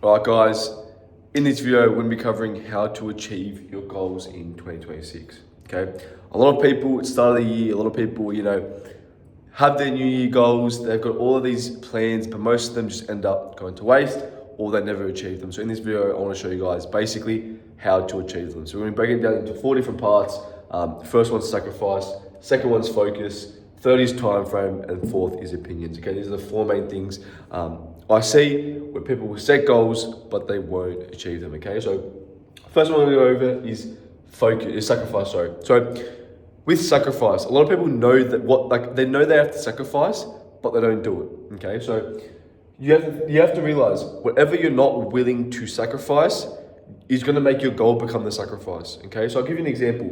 All right, guys, in this video, we're going to be covering how to achieve your goals in 2026, okay? A lot of people, at the start of the year, a lot of people, have their New Year goals. They've got all of these plans, but most of them just end up going to waste or they never achieve them. So in this video, I want to show you guys basically how to achieve them. So we're going to break it down into 4 different parts. First one's sacrifice, second one's focus, third is time frame, and fourth is opinions. Okay, these are the 4 main things I see where people will set goals, but they won't achieve them. Okay, so first one we're going to go over is sacrifice. So with sacrifice, a lot of people know that they know they have to sacrifice, but they don't do it. Okay, so you have to realize whatever you're not willing to sacrifice is going to make your goal become the sacrifice. Okay, so I'll give you an example.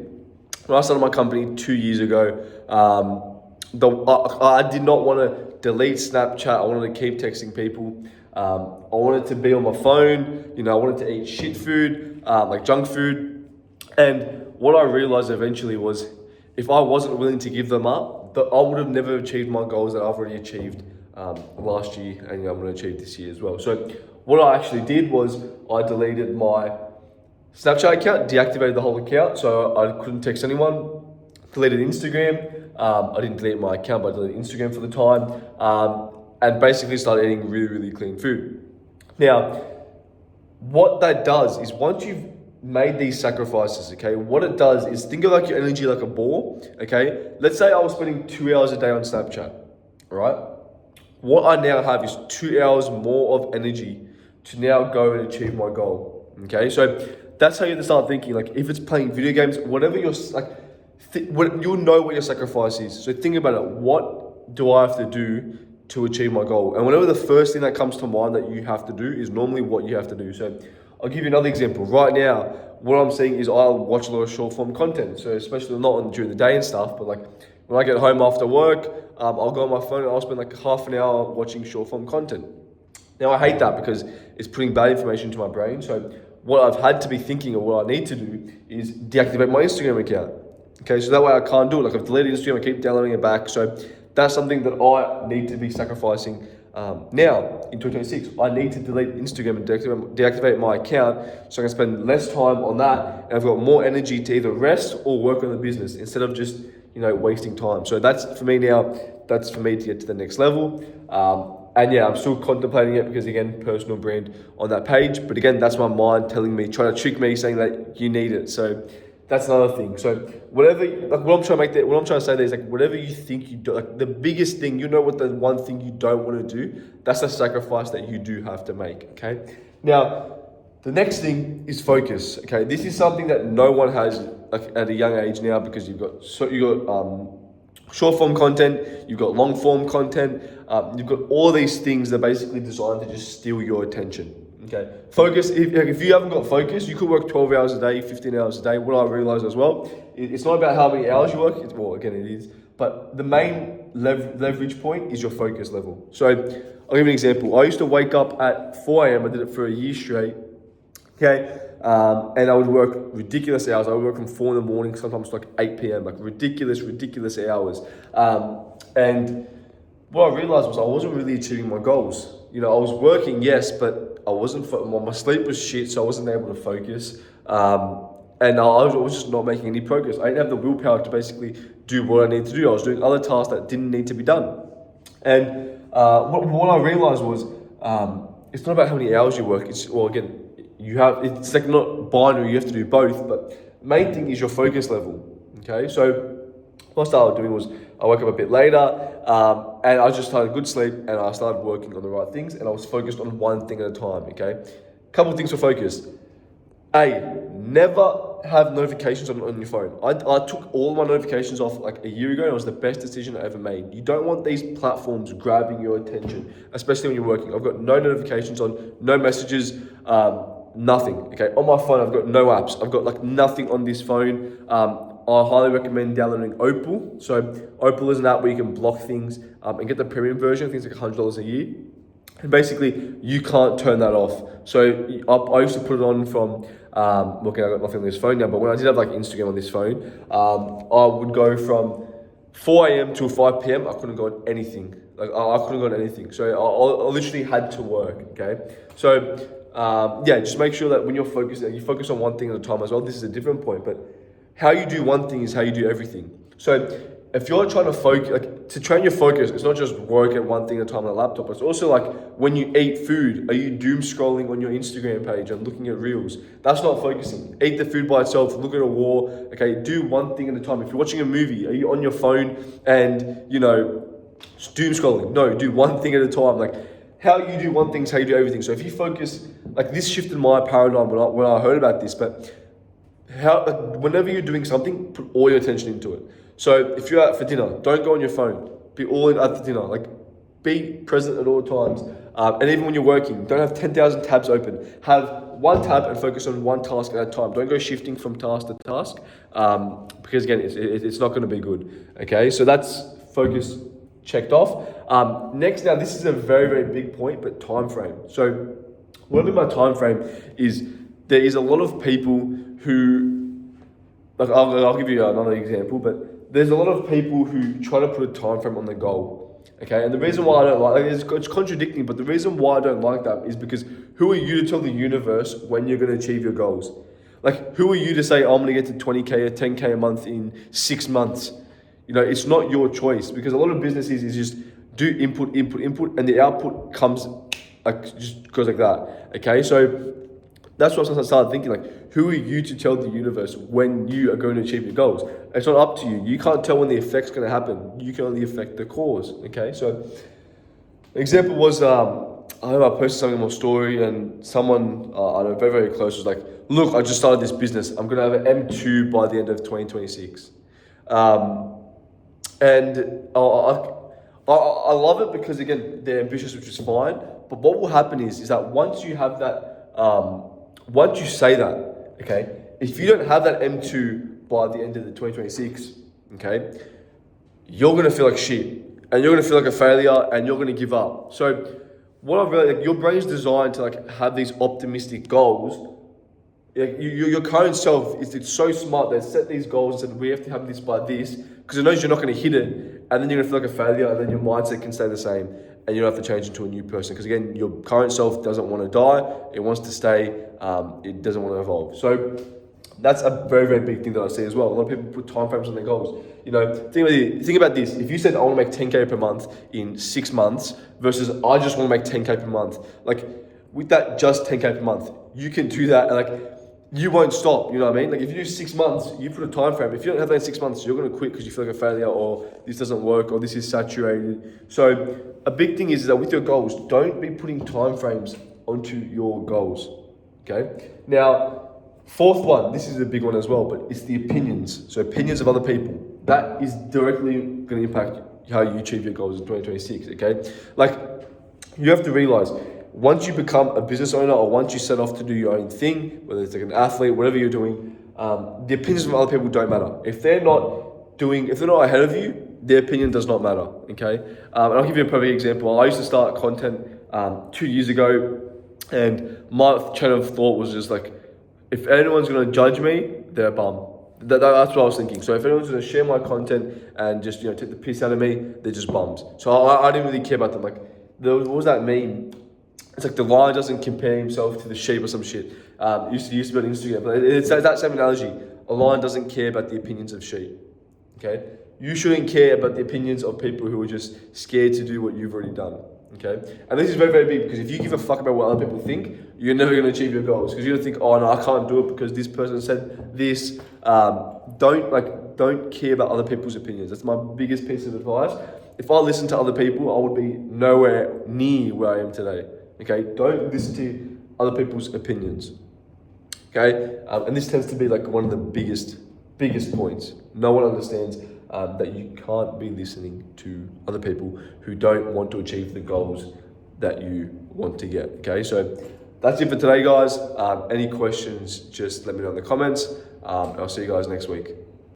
When I started my company 2 years ago, I did not want to delete Snapchat. I wanted to keep texting people. I wanted to be on my phone. I wanted to eat shit food, like junk food. And what I realized eventually was, if I wasn't willing to give them up, I would have never achieved my goals that I've already achieved last year, and I'm going to achieve this year as well. So what I actually did was I deleted my Snapchat account, deactivated the whole account, so I couldn't text anyone. Deleted Instagram. I didn't delete my account, but I deleted Instagram for the time, and basically started eating really, really clean food. Now, what that does is once you've made these sacrifices, okay, what it does is think of like your energy like a ball, okay? Let's say I was spending 2 hours a day on Snapchat, all right? What I now have is 2 hours more of energy to now go and achieve my goal, okay? So that's how you have to start thinking. Like if it's playing video games, whatever you're you'll know what your sacrifice is. So think about it. What do I have to do to achieve my goal? And whatever the first thing that comes to mind that you have to do is normally what you have to do. So I'll give you another example. Right now, what I'm seeing is I'll watch a lot of short form content. So especially not during the day and stuff, but like when I get home after work, I'll go on my phone and I'll spend like half an hour watching short form content. Now I hate that because it's putting bad information into my brain. So what I've had to be thinking, or what I need to do, is deactivate my Instagram account. Okay, so that way I can't do it. Like I've deleted Instagram, I keep downloading it back. So that's something that I need to be sacrificing now in 2026. I need to delete Instagram and deactivate my account so I can spend less time on that, and I've got more energy to either rest or work on the business instead of just wasting time. So that's for me now. That's for me to get to the next level. And yeah, I'm still contemplating it because again, personal brand on that page. But again, that's my mind telling me, trying to trick me, saying that you need it. So that's another thing. So whatever, like what I'm trying to say there is like whatever you think you do, like the biggest thing, what the one thing you don't want to do, that's the sacrifice that you do have to make. Okay. Now, the next thing is focus. Okay, this is something that no one has like at a young age now, because you've got short form content, you've got long form content, you've got all these things that are basically designed to just steal your attention. Okay, focus. If you haven't got focus, you could work 12 hours a day, 15 hours a day. What I realized as well, it's not about how many hours you work. Again, it is. But the main leverage point is your focus level. So I'll give you an example. I used to wake up at 4 a.m. I did it for a year straight. Okay, and I would work ridiculous hours. I would work from 4 in the morning, sometimes to like 8 p.m. Like ridiculous hours. And what I realized was I wasn't really achieving my goals. I was working, yes, but I wasn't. My sleep was shit, so I wasn't able to focus. And I was just not making any progress. I didn't have the willpower to basically do what I needed to do. I was doing other tasks that didn't need to be done. And what I realized was it's not about how many hours you work. It's like not binary. You have to do both. But the main thing is your focus level. Okay, so what I started doing was I woke up a bit later, and I just started good sleep, and I started working on the right things, and I was focused on one thing at a time. Okay, couple of things for focus. Never have notifications on your phone. I took all my notifications off like a year ago, and it was the best decision I ever made. You don't want these platforms grabbing your attention, especially when you're working. I've got no notifications on, no messages, nothing. Okay, on my phone I've got no apps. I've got like nothing on this phone. I highly recommend downloading Opal. So Opal is an app where you can block things and get the premium version. I think it's like $100 a year. And basically, you can't turn that off. So I used to put it on from, I got nothing on this phone now, but when I did have like Instagram on this phone, I would go from 4 a.m. till 5 p.m. I couldn't go on anything. Like I couldn't go to anything. So I literally had to work. Okay. So yeah, just make sure that when you're focused, you focus on one thing at a time as well. This is a different point, but how you do one thing is how you do everything. So if you're trying to focus, like to train your focus, it's not just work at one thing at a time on a laptop. It's also like when you eat food, are you doom scrolling on your Instagram page and looking at reels? That's not focusing. Eat the food by itself, look at a wall, okay, do one thing at a time. If you're watching a movie, are you on your phone and, you know, doom scrolling? No, do one thing at a time. Like how you do one thing is how you do everything. So if you focus, like this shifted my paradigm when I heard about this, but whenever you're doing something, put all your attention into it. So if you're out for dinner, don't go on your phone. Be all in at the dinner. Like be present at all times. And even when you're working, don't have 10,000 tabs open. Have one tab and focus on one task at a time. Don't go shifting from task to task because again, it's not going to be good. Okay, so that's focus checked off. Next, now this is a very, very big point, but time frame. So what I mean by time frame is there is a lot of people who, like I'll give you another example, but there's a lot of people who try to put a time frame on their goal. Okay, and the reason why I don't like it's contradicting, but the reason why I don't like that is because who are you to tell the universe when you're going to achieve your goals? Like, who are you to say, I'm going to get to 20K or 10K a month in 6 months? You know, it's not your choice, because a lot of businesses is just do input, and the output comes like just goes like that. Okay, so that's what I started thinking, like, who are you to tell the universe when you are going to achieve your goals? It's not up to you. You can't tell when the effect's going to happen. You can only affect the cause. Okay, so an example was I remember I posted something on my story, and someone I know very, very close was like, look, I just started this business. I'm going to have an M2 by the end of 2026. And I love it because, again, they're ambitious, which is fine. But what will happen is that once you have that, once you say that, okay, if you don't have that M2 by the end of the 2026, okay, you're going to feel like shit, and you're going to feel like a failure, and you're going to give up. So what I've realized, like, your brain's designed to like have these optimistic goals. Like your current self it's so smart that set these goals and said we have to have this by this, because it knows you're not going to hit it, and then you're going to feel like a failure, and then your mindset can stay the same, and you don't have to change into a new person, because again, your current self doesn't want to die, it wants to stay, it doesn't want to evolve. So that's a very, very big thing that I see as well. A lot of people put time frames on their goals. You know, think about this. If you said I want to make 10K per month in 6 months versus I just want to make 10K per month, like with that just 10K per month, you can do that, and like you won't stop. You know what I mean? Like if you do 6 months, you put a time frame. If you don't have that in 6 months, you're going to quit because you feel like a failure, or this doesn't work, or this is saturated. So a big thing is that with your goals, don't be putting time frames onto your goals. Okay. Now, fourth one, this is a big one as well, but it's the opinions. So opinions of other people. That is directly going to impact how you achieve your goals in 2026, okay? Like, you have to realize, once you become a business owner, or once you set off to do your own thing, whether it's like an athlete, whatever you're doing, the opinions of other people don't matter. If they're not ahead of you, their opinion does not matter, okay? And I'll give you a perfect example. I used to start content 2 years ago, and my train of thought was just like, if anyone's going to judge me, they're a bum. That's what I was thinking. So if anyone's going to share my content and just, you know, take the piss out of me, they're just bums. So I didn't really care about them. Like, what was that meme? It's like the lion doesn't compare himself to the sheep or some shit. Used to be on Instagram, but it's that same analogy. A lion doesn't care about the opinions of sheep. Okay, you shouldn't care about the opinions of people who are just scared to do what you've already done. Okay, and this is very, very big, because if you give a fuck about what other people think, you're never going to achieve your goals, because you're going to think, oh no, I can't do it because this person said this. Don't care about other people's opinions. That's my biggest piece of advice. If I listened to other people, I would be nowhere near where I am today. Okay, don't listen to other people's opinions. Okay, and this tends to be like one of the biggest points. No one understands that you can't be listening to other people who don't want to achieve the goals that you want to get. Okay, so that's it for today, guys. Any questions, just let me know in the comments. I'll see you guys next week.